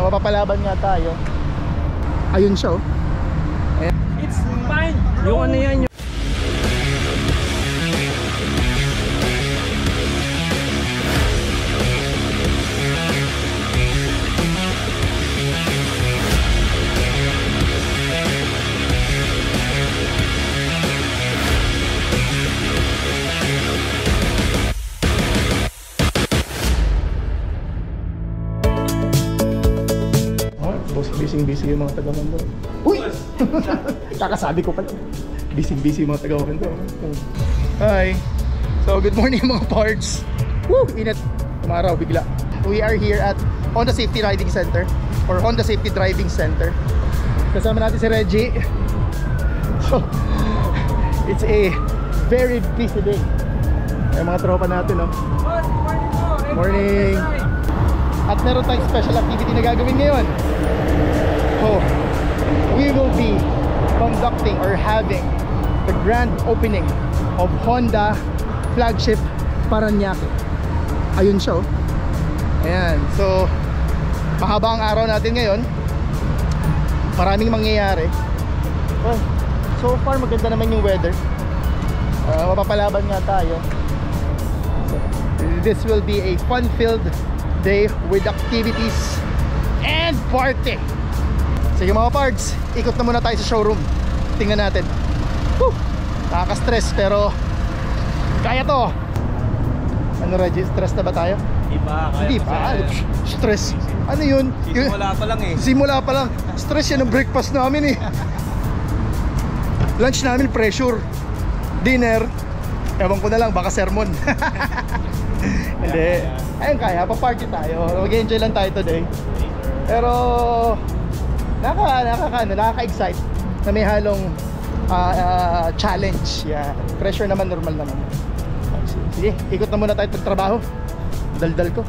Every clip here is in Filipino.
mapapalaban nga tayo. Ayun siya oh. It's fine. Yung ano yan, yung... Busy yung mga taga-Hondo. Uy! Kakasabi ko pala. Busy yung mga taga-Hondo. Hi! So, good morning mga parts. Woo! Init. Tumaraw bigla. We are here at Honda Safety Riding Center or Honda Safety Driving Center. Kasama natin si Reggie. So, it's a very busy day. Ay mga tropa natin, no? Morning! At meron tayong special activity na gagawin ngayon. So, we will be conducting or having the grand opening of Honda flagship Parañaque. Ayun siya oh. Ayan, so mahaba ang araw natin ngayon. Maraming mangyayari. Well, so far maganda naman yung weather. Mapapalaban nga tayo. So, this will be a fun-filled day with activities and party. Sige mga parts, ikot na muna tayo sa showroom. Tingnan natin. Woo! Nakaka-stress pero kaya to. Ano Reggie, stress na ba tayo? Hindi pa. Stress. Ano yun? Simula pa lang eh. Simula pa lang. Stress yan ang breakfast namin eh. Lunch namin pressure. Dinner, ewan ko na lang, baka sermon. Hindi. Ayun kaya, pa-party tayo. Mag-enjoy lang tayo today. Pero nakaka-excite na may halong challenge. Yeah. Pressure naman, normal naman. Sige, ikot na muna tayo pagtrabaho. Daldal ko.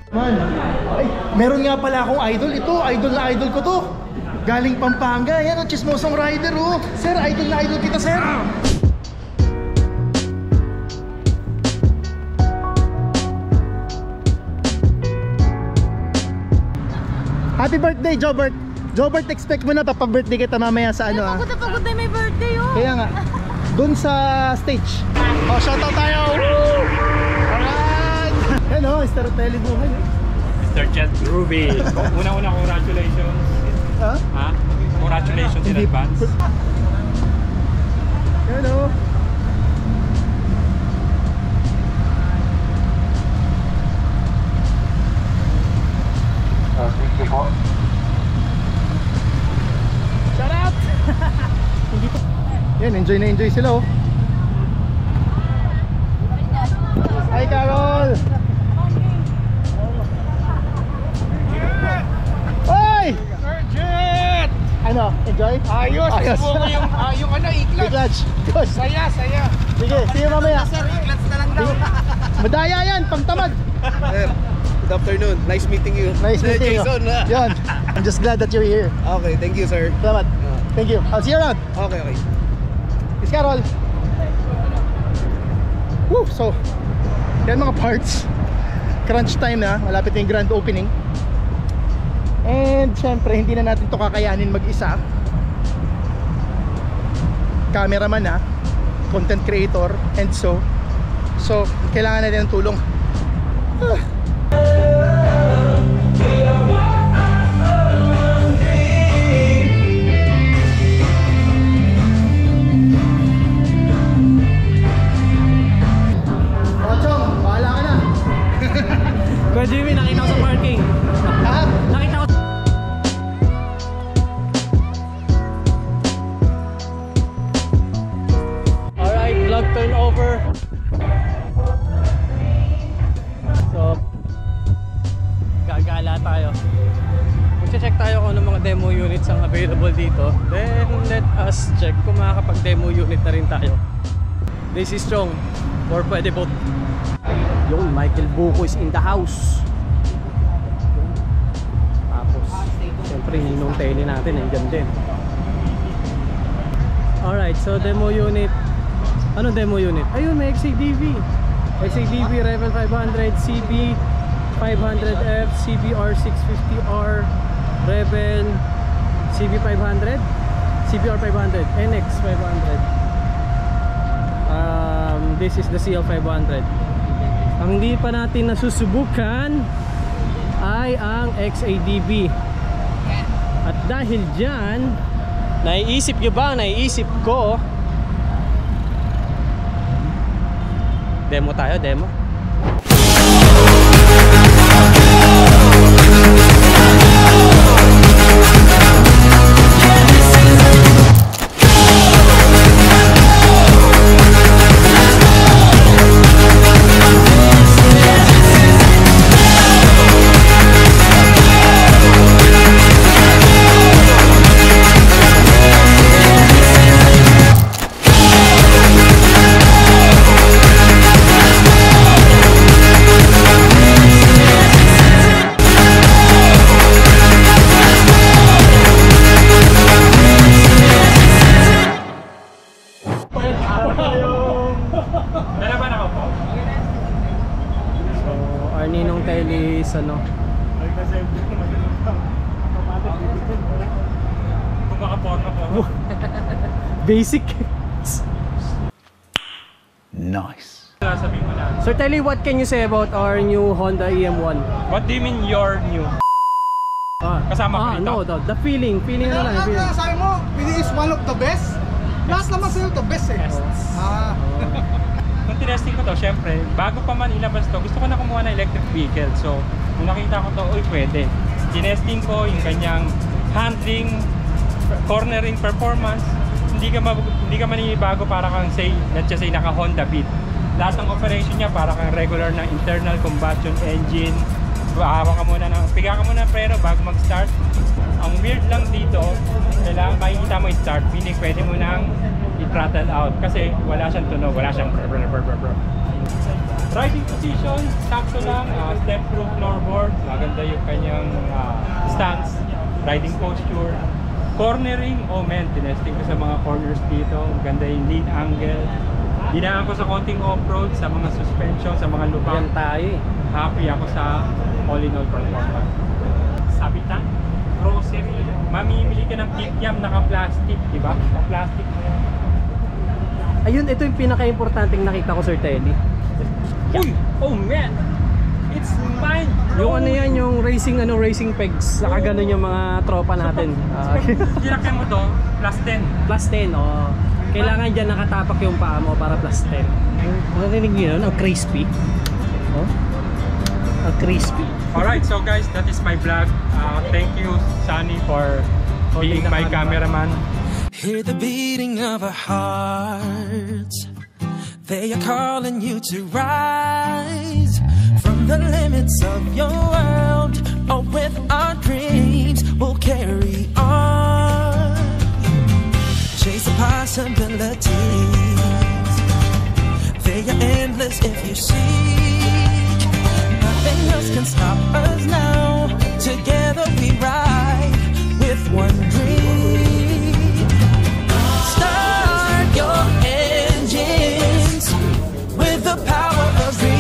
Man, ay, meron nga pala akong idol. Ito, idol na idol ko to. Galing Pampanga. Yan, ang chismosong rider oh. Sir, idol na idol kita, sir. Happy birthday, Jobert. Jobert, expect mo na papa-birthday kita mamaya sa ano ah. Pagod na may birthday oh. Kaya nga, dun sa stage. Oh, shoutout tayo. Woo! Alright. Hello, Mr. Telebuhay. Mr. Jet Ruby. Una-una, congratulations. Ha? Ha? Congratulations. hindi. advance. Hello. Thank you po. Shout out! Hindi pa. Yan, enjoy na enjoy sila oh. Hi Carol! Hoy! Jet! Ano, enjoy? Ayos! Ayos. Subukan ko yung ano, iklat. Clutch. Good. Saya, saya. Sige, see you mamaya. Sir, iklat na lang daw. Madaya yan, pangtamad. Sir, good afternoon. Nice meeting you. Nice meeting you. Jason. Yan. I'm just glad that you're here. Okay, thank you, sir. Salamat. Thank you. I'll see you around. Okay, okay. Miss Carol. Woo! So, yan mga parts. Crunch time na. Malapit na yung grand opening. And syempre, hindi na natin to kakayanin mag-isa. Cameraman na, content creator, and so kailangan natin ng tulong. Ochong, bahala ka na. Kuya Jimmy, nakita ko sa parking. Ha? Nakita ko. Alright, vlog turnover. So, gagala tayo. Mag-check tayo kung ano mga demo units ang available dito. Then, let us check kung makakapag-demo unit na rin tayo. This is strong. Or pwede both. Yung Michael Buko is in the house. Tapos, siyempre, ninong tele natin, nandiyan din. Alright, so demo unit. Ano demo unit? Ayun, may XADV. XADV Rebel 500, CB 500F, CBR 650R, Rebel CB 500, CBR 500, NX 500. This is the CL 500. Ang hindi pa natin nasusubukan ay ang XADV. At dahil dyan, naiisip nyo ba? Naiisip ko. Demo tayo, demo. Ninong Telly is ano? Kung makaporma po. Basic. Nice. Sabihin mo na. So Telly, what can you say about our new Honda EM1? What do you mean your new? Kasama ko dito? No, the feeling na lang. Feeling. Sabi mo, it is one of the best. Lahat naman sa'yo the best eh. Nung tinesting ko to, syempre, bago pa man ilabas to, gusto ko na kumuha ng electric vehicle. So, nung nakita ko to, uy, pwede. Tinesting ko yung kanyang handling, cornering performance. Hindi ka maninibago para kang say, let's just say, naka Honda Beat. Lahat ng operation niya para kang regular na internal combustion engine. Piga ka muna ng preno bago mag-start. Ang weird lang dito, kailangan makikita mo i-start, meaning pwede mo nang i-throttle out kasi wala siyang tunog, wala siyang riding position, sakto lang, step-through floorboard, maganda yung kanyang stance, riding posture, cornering, oh man, tinesting ko sa mga corners dito, maganda yung lean angle, dinaan ko sa konting off-road, sa mga suspension, sa mga lubang. Yan tayo eh. Happy ako sa all-in-all performance. Sabitan, grocery, mamimili ka ng kikiam naka-plastic, diba? Naka-plastic mo yan. Ayun, ito yung pinaka-importanting nakita ko, Sir Telly. Uy! Oh man! it's fine. Yung ano yan, yung racing pegs. Saka ganun yung mga tropa natin. Ginakyan mo to, plus 10. Plus 10, oh. Kailangan dyan nakatapak yung paa mo para plus 10. Marinig nyo yun, ang crispy. Oh? Ang crispy. Alright, so guys, that is my vlog. Thank you, Sunny, for being my cameraman. Hear the beating of our hearts. They are calling you to rise from the limits of your world. Oh, with our dreams, we'll carry on. Chase the possibilities. They are endless if you seek. Nothing else can stop us now. Together we ride with one dream. Start your engines with the power of dreams.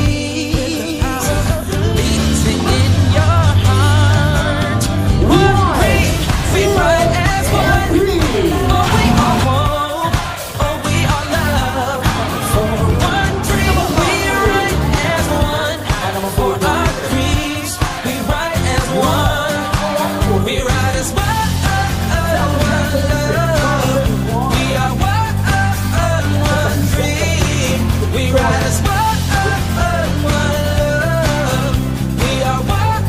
Beating in your heart. One dream, we ride as one. Oh, we are hope. Oh, we are love. For one dream, we ride as one. For our dreams, we ride as one. We ride as one. We are one dream. We ride as one. We are one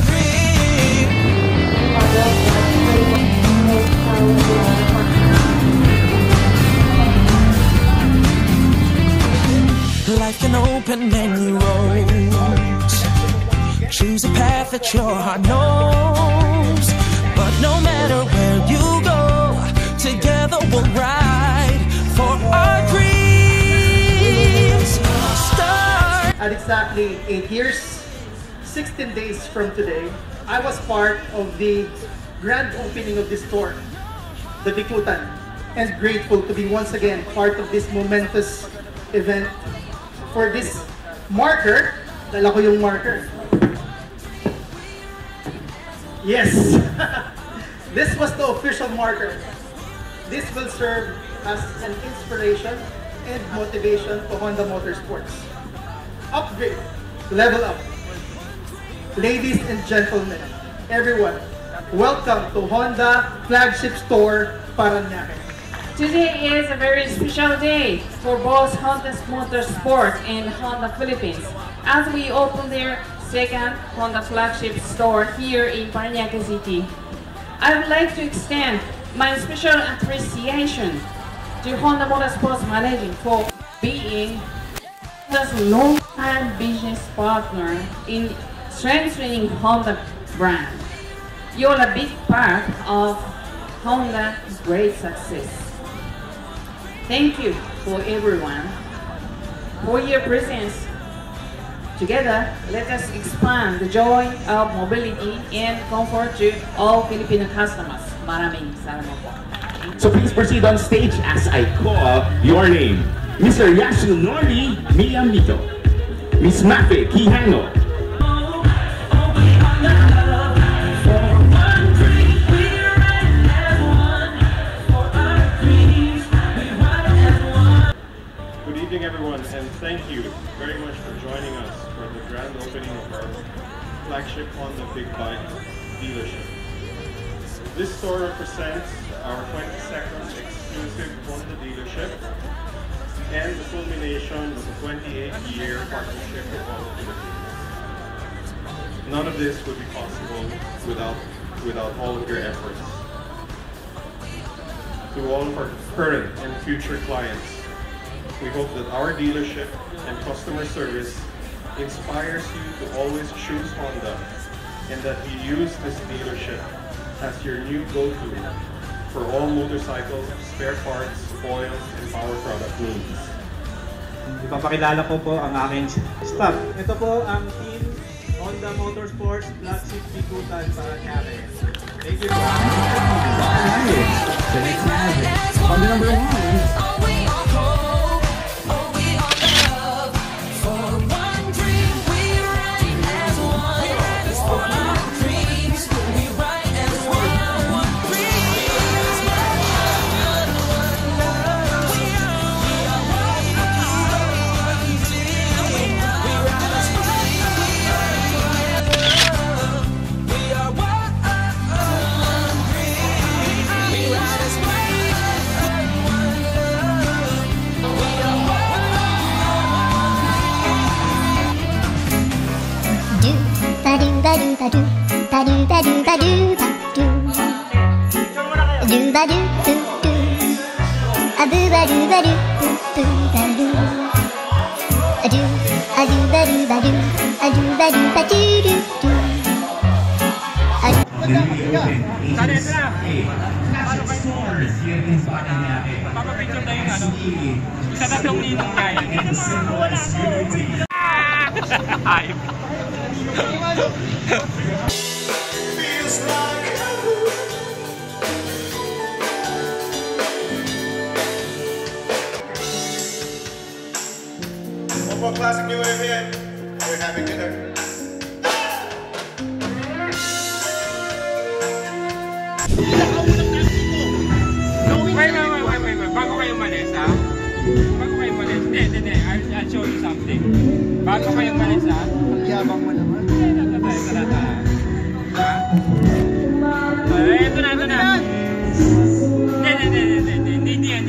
dream. Life can open many roads. Choose a path that your heart knows. But no matter where you go, together we'll ride for our dreams. Start. At exactly 8 years, 16 days from today, I was part of the grand opening of this store, the Bikutan, and grateful to be once again part of this momentous event. For this marker, dala ko yung marker. Yes! This was the official marker. This will serve as an inspiration and motivation to Honda Motorsports. Upgrade, level up. Ladies and gentlemen, everyone, welcome to Honda Flagship Store Parañaque. Today is a very special day for both Honda Motorsport and Honda Philippines as we open their second Honda flagship store here in Parañaque City. I would like to extend my special appreciation to Honda Motorsports Managing for being Honda's long-time business partner in strengthening Honda brand. You're a big part of Honda's great success. Thank you for everyone for your presence. Together, let us expand the joy of mobility and comfort to all Filipino customers. Maraming salamat po. So please proceed on stage as I call your name. Mr. Yasunori Miyamito, Miss Mafe Quijano, everyone, and thank you very much for joining us for the grand opening of our flagship Honda Big Bike dealership. This store represents our 22nd exclusive Honda dealership and the culmination of a 28-year partnership with Honda Philippines. None of this would be possible without all of your efforts. To all of our current and future clients, we hope that our dealership and customer service inspires you to always choose Honda and that you use this dealership as your new go-to for all motorcycle, spare parts, oil, and power product needs. Ipapakilala ko po ang aking staff. Ito po ang team Honda Motorsports Flagship Bikutan Parañaque. Thank you. Honda number 1. Papapicture tayo yung ano. Isa tatlong ninong niya yan. Hype. One more classic new wave here. We're having dinner. Wait. Bago kayo malis, ha? Bago kayo malis. Hindi. I'll show you something. Bago kayo malis, ha? Ang yabang mo naman. Tara. Ha? Ito na. Hindi yan.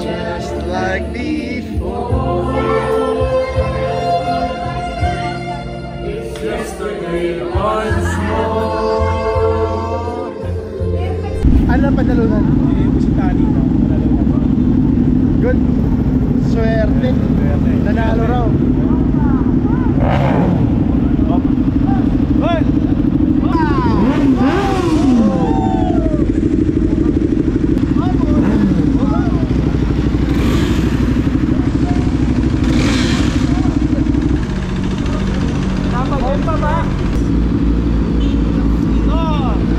Just like before. It's yesterday once more. Ano ang panalunan? Good. Swerte. Nanalo raw. Hoy!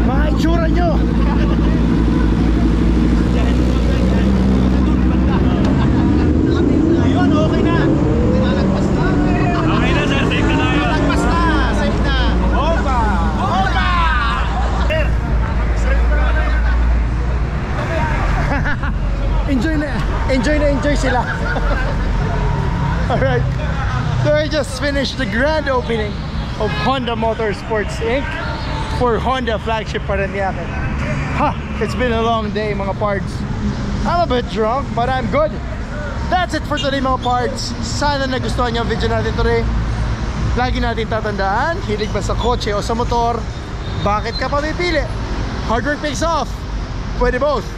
Mga itsura nyo! Ayun, okay na! Lalagpas na! Okay na, sir. Safe na tayo. Lalagpas na! Safe na! Opa! Enjoy sila! Alright, so I just finished the grand opening of Honda Motorsports Inc. for Honda flagship Parañaque. It's been a long day mga parts. I'm a bit drunk but I'm good. That's it for today mga parts. Sana nagustuhan niyo ang video natin today. Lagi natin tatandaan, hilig ba sa kotse o sa motor? Bakit ka pa pipili? Hard work pays off. Pwede both.